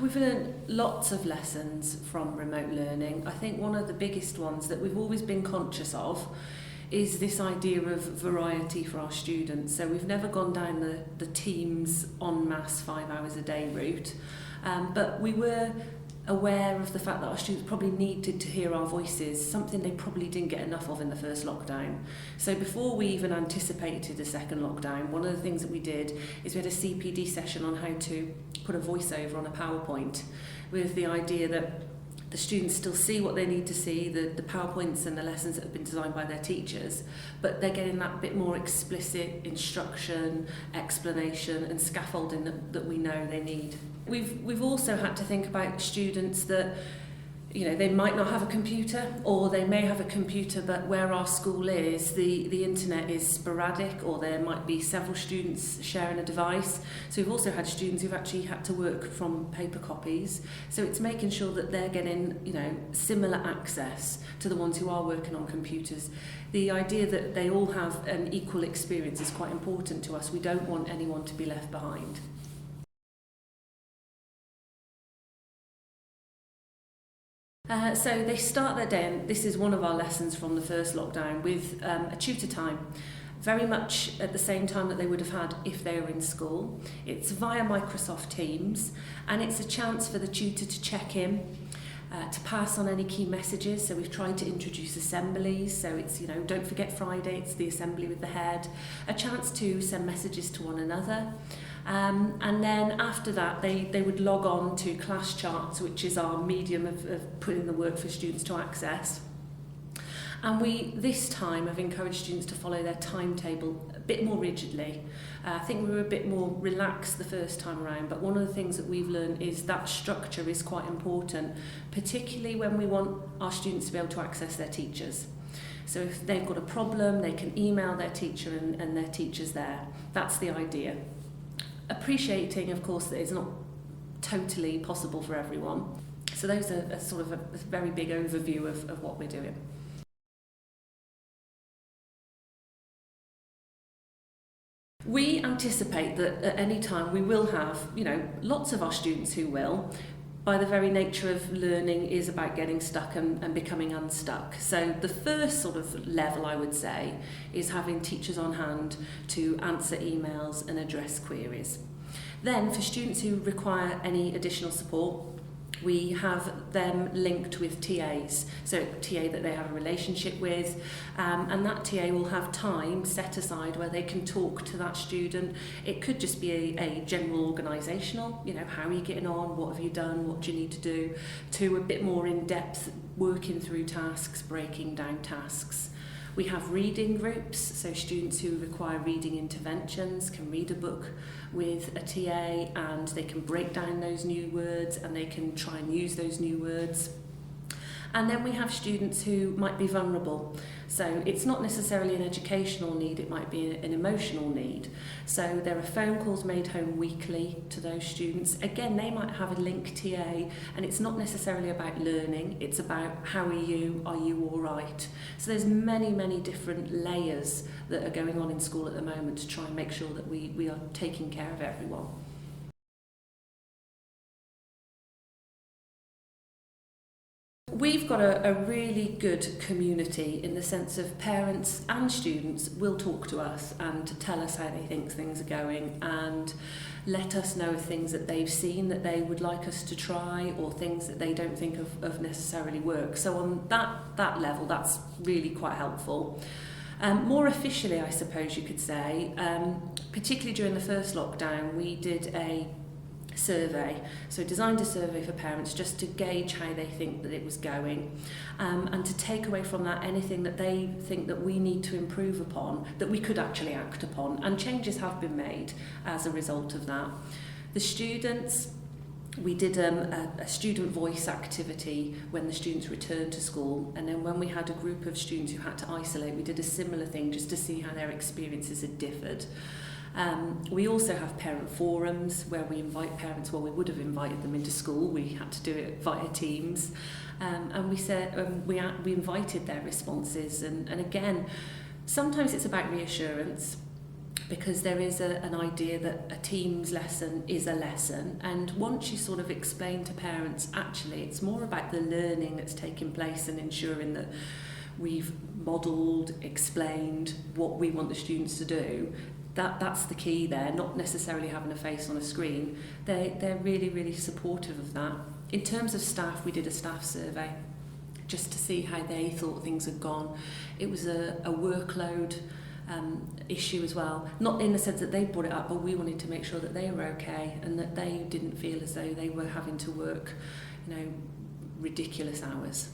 We've learned lots of lessons from remote learning. I think one of the biggest ones that we've always been conscious of is this idea of variety for our students. So we've never gone down the Teams en masse 5 hours a day route, but we were aware of the fact that our students probably needed to hear our voices, something they probably didn't get enough of in the first lockdown. So before we even anticipated a second lockdown, one of the things that we did is we had a CPD session on how to put a voiceover on a PowerPoint, with the idea that the students still see what they need to see, the PowerPoints and the lessons that have been designed by their teachers, but they're getting that bit more explicit instruction, explanation and scaffolding that we know they need. We've also had to think about students that, you know, they might not have a computer, or they may have a computer but where our school is, the internet is sporadic, or there might be several students sharing a device. So we've also had students who've actually had to work from paper copies. So it's making sure that they're getting, you know, similar access to the ones who are working on computers. The idea that they all have an equal experience is quite important to us. We don't want anyone to be left behind. So they start their day, and this is one of our lessons from the first lockdown, with a tutor time, very much at the same time that they would have had if they were in school. It's via Microsoft Teams, and it's a chance for the tutor to check in, to pass on any key messages. So we've tried to introduce assemblies, so it's, you know, don't forget Friday, it's the assembly with the head, a chance to send messages to one another. And then after that they would log on to class charts, which is our medium of putting the work for students to access. And we this time have encouraged students to follow their timetable a bit more rigidly. I think we were a bit more relaxed the first time around, but one of the things that we've learned is that structure is quite important, particularly when we want our students to be able to access their teachers. So if they've got a problem, they can email their teacher and their teacher's there. That's the idea. Appreciating, of course, that it's not totally possible for everyone. So those are sort of a very big overview of what we're doing. We anticipate that at any time we will have, you know, lots of our students who will. By the very nature of learning is about getting stuck and becoming unstuck. So the first sort of level, I would say, is having teachers on hand to answer emails and address queries. Then for students who require any additional support, we have them linked with TAs, so a TA that they have a relationship with, and that TA will have time set aside where they can talk to that student. It could just be a general organisational, you know, how are you getting on, what have you done, what do you need to do, to a bit more in-depth working through tasks, breaking down tasks. We have reading groups, so students who require reading interventions can read a book with a TA, and they can break down those new words and they can try and use those new words. And then we have students who might be vulnerable. So it's not necessarily an educational need, it might be an emotional need. So there are phone calls made home weekly to those students. Again, they might have a link TA, and it's not necessarily about learning, it's about how are you all right? So there's many different layers that are going on in school at the moment to try and make sure that we are taking care of everyone. We've got a really good community in the sense of parents and students will talk to us and tell us how they think things are going, and let us know of things that they've seen that they would like us to try, or things that they don't think of necessarily work. So on that level, that's really quite helpful. More officially, I suppose you could say, particularly during the first lockdown, we did a survey, so designed a survey for parents just to gauge how they think that it was going, and to take away from that anything that they think that we need to improve upon, that we could actually act upon, and changes have been made as a result of that. The students, we did a student voice activity when the students returned to school, and then when we had a group of students who had to isolate, we did a similar thing just to see how their experiences had differed. We also have parent forums where we invite parents. Well, we would have invited them into school, we had to do it via Teams, and we said we invited their responses, and again, sometimes it's about reassurance. because there is an idea that a Teams lesson is a lesson, and once you sort of explain to parents, actually it's more about the learning that's taking place and ensuring that we've modelled, explained what we want the students to do. That's the key there, not necessarily having a face on a screen. They're really, really supportive of that. In terms of staff, we did a staff survey just to see how they thought things had gone. It was a workload issue as well, not in the sense that they brought it up, but we wanted to make sure that they were okay and that they didn't feel as though they were having to work, ridiculous hours.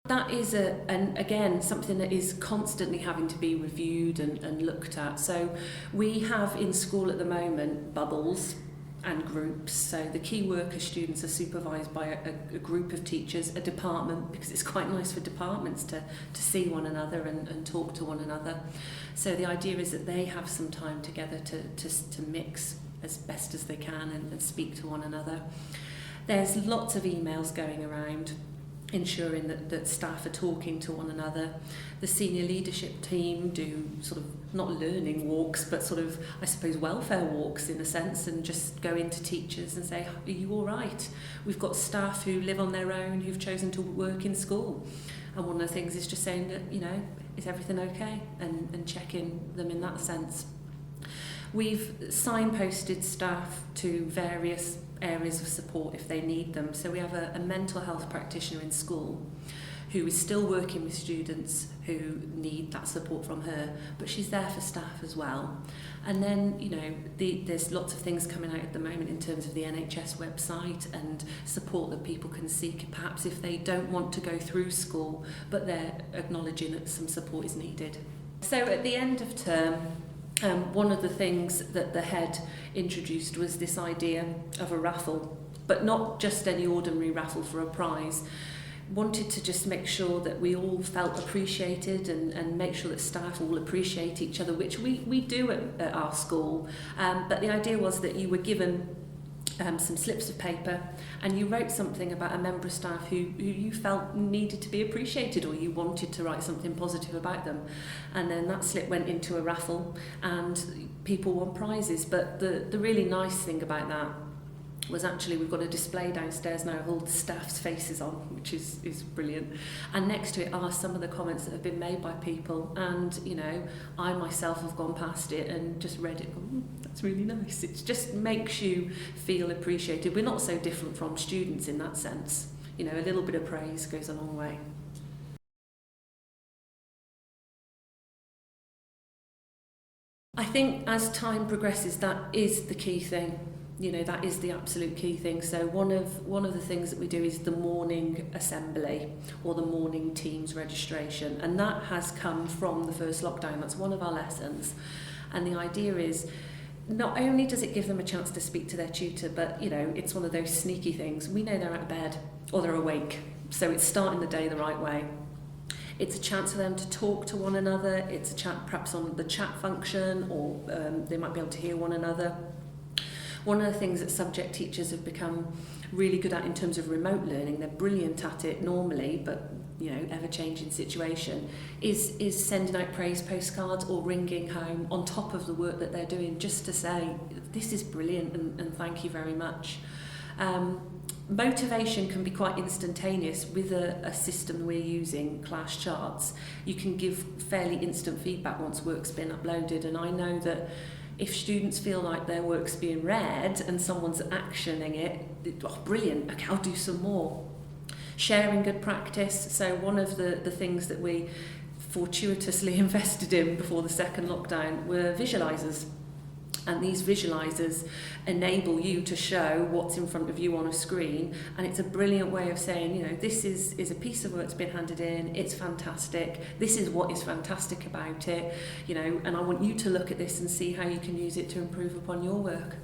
That is and again, something that is constantly having to be reviewed and looked at. So we have in school at the moment bubbles and groups. So the key worker students are supervised by a group of teachers, a department, because it's quite nice for departments to see one another and talk to one another. So the idea is that they have some time together to mix as best as they can and speak to one another. There's lots of emails going around, ensuring that staff are talking to one another. The senior leadership team do sort of not learning walks, but sort of, I suppose, welfare walks in a sense, and just go into teachers and say, are you all right? We've got staff who live on their own, who've chosen to work in school. And one of the things is just saying that, is everything okay? And checking them in that sense. We've signposted staff to various areas of support if they need them. So we have a mental health practitioner in school who is still working with students who need that support from her, but she's there for staff as well. And then, there's lots of things coming out at the moment in terms of the NHS website and support that people can seek, perhaps if they don't want to go through school, but they're acknowledging that some support is needed. So at the end of term, one of the things that the head introduced was this idea of a raffle, but not just any ordinary raffle for a prize. Wanted to just make sure that we all felt appreciated and make sure that staff all appreciate each other, which we do at our school. But the idea was that you were given some slips of paper and you wrote something about a member of staff who you felt needed to be appreciated, or you wanted to write something positive about them, and then that slip went into a raffle and people won prizes. But the really nice thing about that was actually we've got a display downstairs now of all the staff's faces on, which is brilliant. And next to it are some of the comments that have been made by people, and I myself have gone past it and just read it. That's really nice. It just makes you feel appreciated. We're not so different from students in that sense. A little bit of praise goes a long way. I think as time progresses, that is the key thing. That is the absolute key thing. So one of the things that we do is the morning assembly or the morning Teams registration, and that has come from the first lockdown. That's one of our lessons, and the idea is not only does it give them a chance to speak to their tutor, but it's one of those sneaky things. We know they're out of bed or they're awake, so it's starting the day the right way. It's a chance for them to talk to one another. It's a chat perhaps on the chat function, or they might be able to hear one another. One of the things that subject teachers have become really good at in terms of remote learning, they're brilliant at it normally, but ever-changing situation, is sending out praise postcards or ringing home on top of the work that they're doing, just to say, this is brilliant and thank you very much. Motivation can be quite instantaneous with a system we're using, Class Charts. You can give fairly instant feedback once work's been uploaded, and I know that if students feel like their work's being read and someone's actioning it, brilliant, okay, I'll do some more. Sharing good practice. So one of the things that we fortuitously invested in before the second lockdown were visualisers. And these visualisers enable you to show what's in front of you on a screen, and it's a brilliant way of saying, this is a piece of work that's been handed in, it's fantastic, this is what is fantastic about it, and I want you to look at this and see how you can use it to improve upon your work.